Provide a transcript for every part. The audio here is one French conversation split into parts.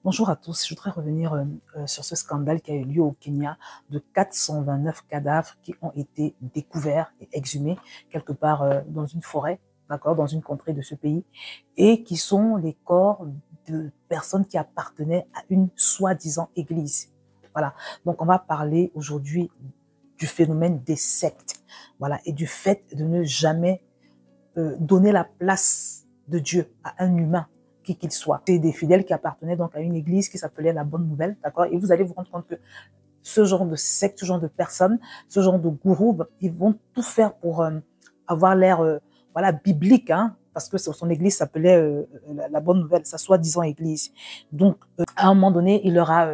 Bonjour à tous, je voudrais revenir sur ce scandale qui a eu lieu au Kenya de 429 cadavres qui ont été découverts et exhumés quelque part dans une forêt, d'accord, dans une contrée de ce pays, et qui sont les corps de personnes qui appartenaient à une soi-disant église. Voilà, donc on va parler aujourd'hui du phénomène des sectes, voilà, et du fait de ne jamais donner la place de Dieu à un humain, qui qu'il soit. C'est des fidèles qui appartenaient donc à une église qui s'appelait la Bonne Nouvelle, d'accord? Et vous allez vous rendre compte que ce genre de secte, ce genre de personnes, ce genre de gourous, ils vont tout faire pour avoir l'air voilà, biblique, hein, parce que son église s'appelait la Bonne Nouvelle, sa soi-disant église. Donc, à un moment donné, il leur a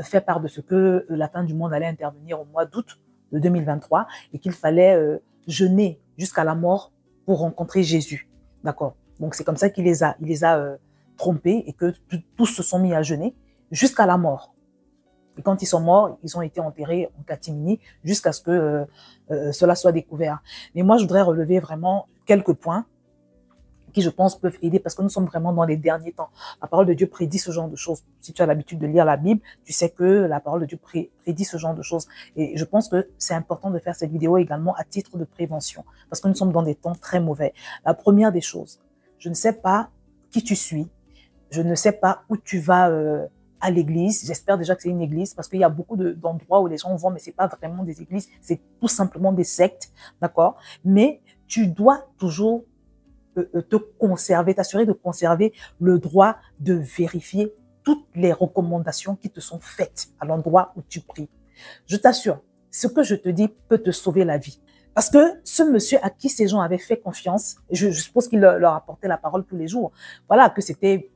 fait part de ce que la fin du monde allait intervenir au mois d'août de 2023 et qu'il fallait jeûner jusqu'à la mort pour rencontrer Jésus, d'accord? Donc, c'est comme ça qu'il les a trompés et que tous se sont mis à jeûner jusqu'à la mort. Et quand ils sont morts, ils ont été enterrés en catimini jusqu'à ce que cela soit découvert. Mais moi, je voudrais relever vraiment quelques points qui, je pense, peuvent aider parce que nous sommes vraiment dans les derniers temps. La parole de Dieu prédit ce genre de choses. Si tu as l'habitude de lire la Bible, tu sais que la parole de Dieu prédit ce genre de choses. Et je pense que c'est important de faire cette vidéo également à titre de prévention parce que nous sommes dans des temps très mauvais. La première des choses, je ne sais pas qui tu suis, je ne sais pas où tu vas à l'église. J'espère déjà que c'est une église parce qu'il y a beaucoup d'endroits où les gens vont, mais c'est pas vraiment des églises, c'est tout simplement des sectes, d'accord? Mais tu dois toujours te conserver, t'assurer de conserver le droit de vérifier toutes les recommandations qui te sont faites à l'endroit où tu pries. Je t'assure, ce que je te dis peut te sauver la vie. Parce que ce monsieur à qui ces gens avaient fait confiance, je suppose qu'il leur apportait la parole tous les jours, voilà, que c'était,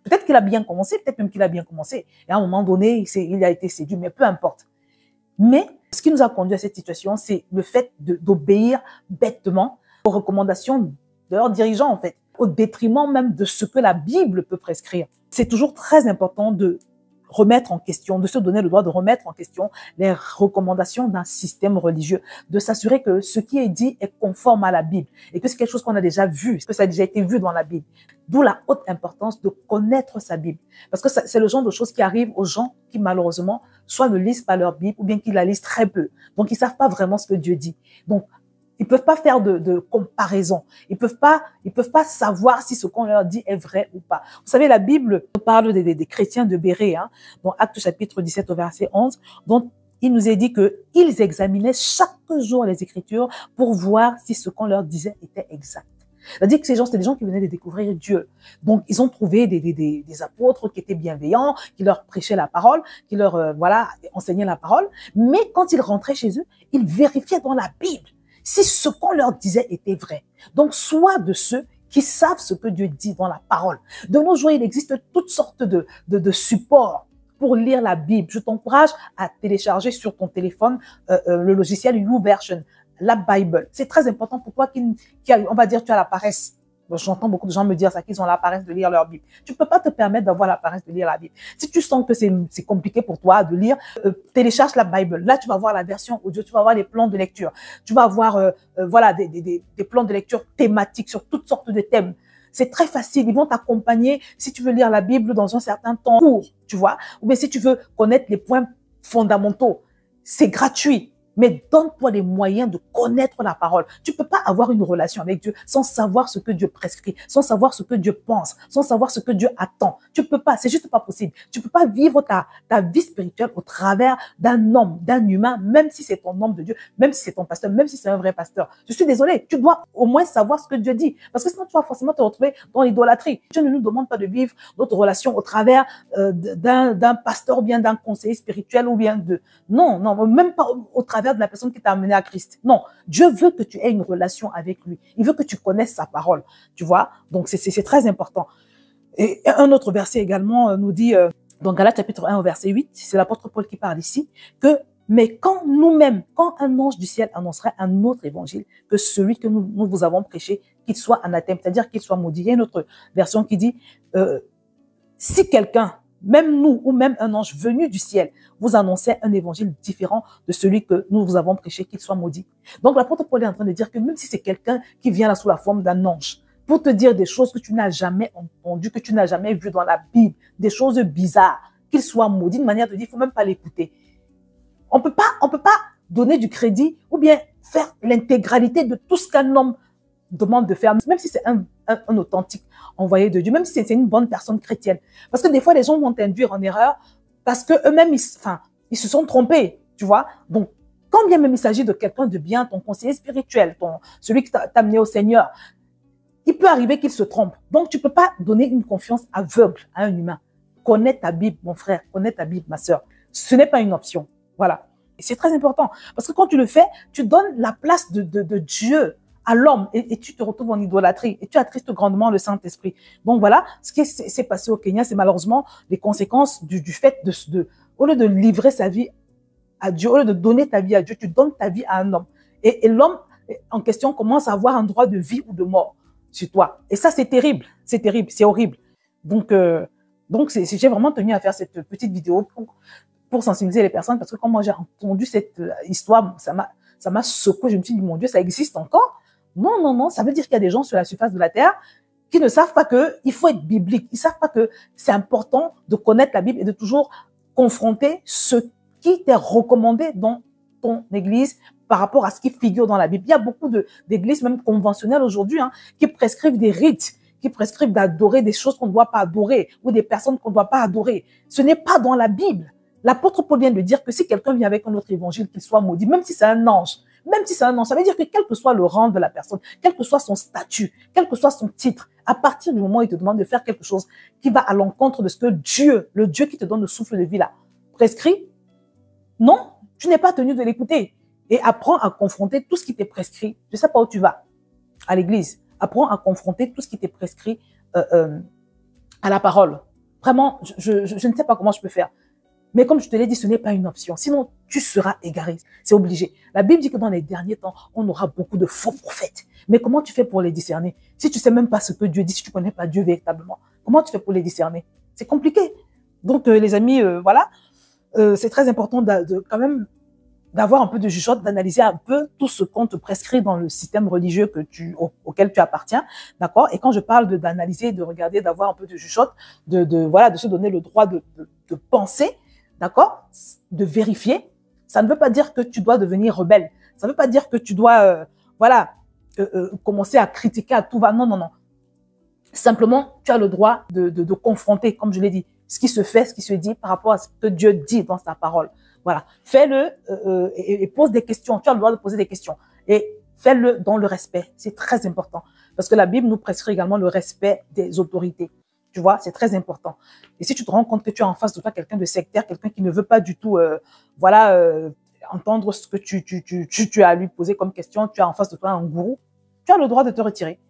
peut-être qu'il a bien commencé, peut-être même qu'il a bien commencé, et à un moment donné, il a été séduit, mais peu importe. Mais ce qui nous a conduit à cette situation, c'est le fait d'obéir bêtement aux recommandations de leurs dirigeants, en fait, au détriment même de ce que la Bible peut prescrire. C'est toujours très important de remettre en question, de se donner le droit de remettre en question les recommandations d'un système religieux, de s'assurer que ce qui est dit est conforme à la Bible et que c'est quelque chose qu'on a déjà vu, que ça a déjà été vu dans la Bible. D'où la haute importance de connaître sa Bible. Parce que c'est le genre de choses qui arrivent aux gens qui, malheureusement, soit ne lisent pas leur Bible ou bien qui la lisent très peu. Donc, ils savent pas vraiment ce que Dieu dit. Donc, ils peuvent pas faire de comparaison. Ils peuvent pas savoir si ce qu'on leur dit est vrai ou pas. Vous savez, la Bible parle des chrétiens de Bérée, hein, dans Actes chapitre 17 au verset 11, dont il nous est dit qu'ils examinaient chaque jour les Écritures pour voir si ce qu'on leur disait était exact. C'est-à-dire que ces gens, c'était des gens qui venaient de découvrir Dieu. Donc, ils ont trouvé des apôtres qui étaient bienveillants, qui leur prêchaient la parole, qui leur, voilà, enseignaient la parole. Mais quand ils rentraient chez eux, ils vérifiaient dans la Bible si ce qu'on leur disait était vrai. Donc, sois de ceux qui savent ce que Dieu dit dans la parole. De nos jours, il existe toutes sortes de supports pour lire la Bible. Je t'encourage à télécharger sur ton téléphone le logiciel YouVersion, la Bible. C'est très important pour toi on va dire, tu as la paresse. J'entends beaucoup de gens me dire ça, qu'ils ont la paresse de lire leur Bible. Tu peux pas te permettre d'avoir la paresse de lire la Bible. Si tu sens que c'est compliqué pour toi de lire, télécharge la Bible. Là, tu vas voir la version audio, tu vas voir les plans de lecture. Tu vas avoir voilà, des plans de lecture thématiques sur toutes sortes de thèmes. C'est très facile. Ils vont t'accompagner si tu veux lire la Bible dans un certain temps court, tu vois. Ou bien si tu veux connaître les points fondamentaux. C'est gratuit. Mais donne-toi les moyens de connaître la parole. Tu peux pas avoir une relation avec Dieu sans savoir ce que Dieu prescrit, sans savoir ce que Dieu pense, sans savoir ce que Dieu attend. Tu peux pas, c'est juste pas possible. Tu peux pas vivre ta vie spirituelle au travers d'un homme, d'un humain, même si c'est ton homme de Dieu, même si c'est ton pasteur, même si c'est un vrai pasteur. Je suis désolée, tu dois au moins savoir ce que Dieu dit. Parce que sinon, tu vas forcément te retrouver dans l'idolâtrie. Dieu ne nous demande pas de vivre notre relation au travers d'un pasteur ou bien d'un conseiller spirituel ou bien de... Non, même pas au travers de la personne qui t'a amené à Christ. Non, Dieu veut que tu aies une relation avec lui. Il veut que tu connaisses sa parole, tu vois. Donc, c'est très important. Et un autre verset également nous dit, dans Galates chapitre 1 au verset 8, c'est l'apôtre Paul qui parle ici, que mais quand nous-mêmes, quand un ange du ciel annoncerait un autre évangile que celui que nous vous avons prêché, qu'il soit anathème, c'est-à-dire qu'il soit maudit. Il y a une autre version qui dit, si quelqu'un, même nous ou même un ange venu du ciel, vous annonçait un évangile différent de celui que nous vous avons prêché, qu'il soit maudit. Donc l'apôtre Paul est en train de dire que même si c'est quelqu'un qui vient là sous la forme d'un ange, pour te dire des choses que tu n'as jamais entendues, que tu n'as jamais vues dans la Bible, des choses bizarres, qu'il soit maudit, de manière de dire, il ne faut même pas l'écouter. On peut pas donner du crédit ou bien faire l'intégralité de tout ce qu'un homme demande de faire, même si c'est un authentique envoyé de Dieu, même si c'est une bonne personne chrétienne. Parce que des fois, les gens vont t'induire en erreur parce que eux-mêmes, ils se sont trompés, tu vois. Donc, quand bien même il s'agit de quelqu'un de bien, ton conseiller spirituel, celui qui t'a amené au Seigneur, il peut arriver qu'il se trompe. Donc, tu peux pas donner une confiance aveugle à un humain. Connais ta Bible, mon frère, connais ta Bible, ma sœur. Ce n'est pas une option. Voilà. Et c'est très important. Parce que quand tu le fais, tu donnes la place de Dieu à l'homme et tu te retrouves en idolâtrie et tu attristes grandement le Saint-Esprit. Donc voilà, ce qui s'est passé au Kenya, c'est malheureusement les conséquences du fait au lieu de livrer sa vie à Dieu, au lieu de donner ta vie à Dieu, tu donnes ta vie à un homme. Et l'homme en question commence à avoir un droit de vie ou de mort sur toi. Et ça, c'est terrible, c'est horrible. Donc j'ai vraiment tenu à faire cette petite vidéo pour sensibiliser les personnes parce que quand moi j'ai entendu cette histoire, ça m'a secoué. Je me suis dit, mon Dieu, ça existe encore? Non, non, non, ça veut dire qu'il y a des gens sur la surface de la terre qui ne savent pas qu'il faut être biblique. Ils ne savent pas que c'est important de connaître la Bible et de toujours confronter ce qui t'est recommandé dans ton église par rapport à ce qui figure dans la Bible. Il y a beaucoup d'églises, même conventionnelles aujourd'hui, qui prescrivent des rites, qui prescrivent d'adorer des choses qu'on ne doit pas adorer ou des personnes qu'on ne doit pas adorer. Ce n'est pas dans la Bible. L'apôtre Paul vient de dire que si quelqu'un vient avec un autre évangile, qu'il soit maudit, même si c'est un ange, ça veut dire que quel que soit le rang de la personne, quel que soit son statut, quel que soit son titre, à partir du moment où il te demande de faire quelque chose qui va à l'encontre de ce que Dieu, le Dieu qui te donne le souffle de vie là, prescrit, non, tu n'es pas tenu de l'écouter. Et apprends à confronter tout ce qui t'est prescrit. Je ne sais pas où tu vas, à l'église. Apprends à confronter tout ce qui t'est prescrit à la parole. Vraiment, je ne sais pas comment je peux faire. Mais comme je te l'ai dit, ce n'est pas une option. Sinon, tu seras égaré. C'est obligé. La Bible dit que dans les derniers temps, on aura beaucoup de faux prophètes. Mais comment tu fais pour les discerner? Si tu sais même pas ce que Dieu dit, si tu connais pas Dieu véritablement, comment tu fais pour les discerner? C'est compliqué. Donc, les amis, voilà. C'est très important quand même d'avoir un peu de jugeote, d'analyser un peu tout ce qu'on te prescrit dans le système religieux auquel tu appartiens, d'accord? Et quand je parle d'analyser, de regarder, d'avoir un peu de jugeote, voilà, de se donner le droit de penser, d'accord? De vérifier, ça ne veut pas dire que tu dois devenir rebelle. Ça ne veut pas dire que tu dois, commencer à critiquer à tout va. Non, non, non. Simplement, tu as le droit de confronter, comme je l'ai dit, ce qui se fait, ce qui se dit par rapport à ce que Dieu dit dans sa parole. Voilà. Fais-le et pose des questions. Tu as le droit de poser des questions. Et fais-le dans le respect. C'est très important. Parce que la Bible nous prescrit également le respect des autorités. Tu vois, c'est très important. Et si tu te rends compte que tu as en face de toi quelqu'un de sectaire, quelqu'un qui ne veut pas du tout, entendre ce que tu as à lui poser comme question, tu as en face de toi un gourou, tu as le droit de te retirer.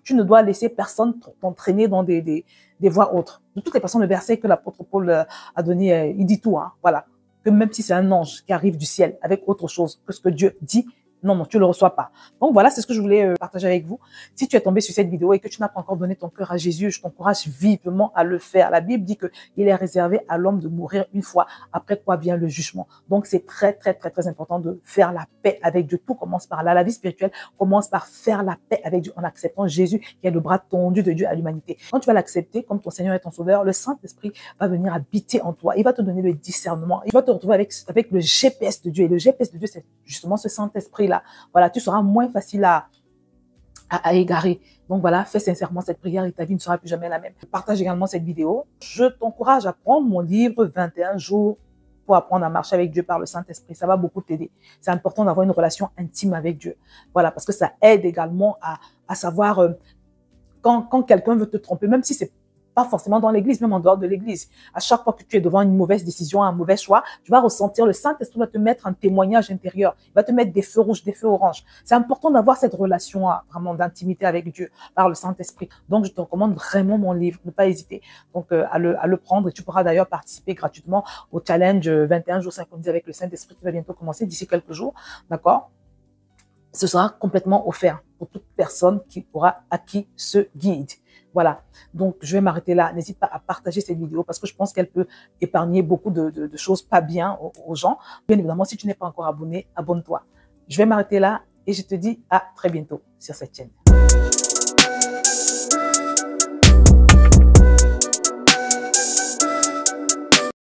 Tu ne dois laisser personne t'entraîner dans des voies autres. De toutes les façons, le verset que l'apôtre Paul a donné, il dit tout, voilà. Que même si c'est un ange qui arrive du ciel avec autre chose que ce que Dieu dit, non, non, tu ne le reçois pas. Donc voilà, c'est ce que je voulais partager avec vous. Si tu es tombé sur cette vidéo et que tu n'as pas encore donné ton cœur à Jésus, je t'encourage vivement à le faire. La Bible dit qu'il est réservé à l'homme de mourir une fois, après quoi vient le jugement. Donc c'est très, très, très, très important de faire la paix avec Dieu. Tout commence par là. La vie spirituelle commence par faire la paix avec Dieu en acceptant Jésus qui est le bras tendu de Dieu à l'humanité. Quand tu vas l'accepter comme ton Seigneur et ton Sauveur, le Saint-Esprit va venir habiter en toi. Il va te donner le discernement. Il va te retrouver avec le GPS de Dieu. Et le GPS de Dieu, c'est justement ce Saint-Esprit-là. Voilà, tu seras moins facile à égarer. Donc voilà, fais sincèrement cette prière et ta vie ne sera plus jamais la même. Partage également cette vidéo. Je t'encourage à prendre mon livre 21 jours pour apprendre à marcher avec Dieu par le Saint-Esprit. Ça va beaucoup t'aider. C'est important d'avoir une relation intime avec Dieu. Voilà, parce que ça aide également à savoir quand quelqu'un veut te tromper, même si c'est pas forcément dans l'église, même en dehors de l'église. À chaque fois que tu es devant une mauvaise décision, un mauvais choix, tu vas ressentir, le Saint-Esprit va te mettre un témoignage intérieur. Il va te mettre des feux rouges, des feux oranges. C'est important d'avoir cette relation vraiment d'intimité avec Dieu par le Saint-Esprit. Donc, je te recommande vraiment mon livre, ne pas hésiter. Donc, à le prendre et tu pourras d'ailleurs participer gratuitement au challenge 21 jours synchronisés avec le Saint-Esprit qui va bientôt commencer d'ici quelques jours. D'accord? Ce sera complètement offert pour toute personne qui aura acquis ce guide. Voilà, donc je vais m'arrêter là. N'hésite pas à partager cette vidéo parce que je pense qu'elle peut épargner beaucoup de choses pas bien aux gens. Bien évidemment, si tu n'es pas encore abonné, abonne-toi. Je vais m'arrêter là et je te dis à très bientôt sur cette chaîne.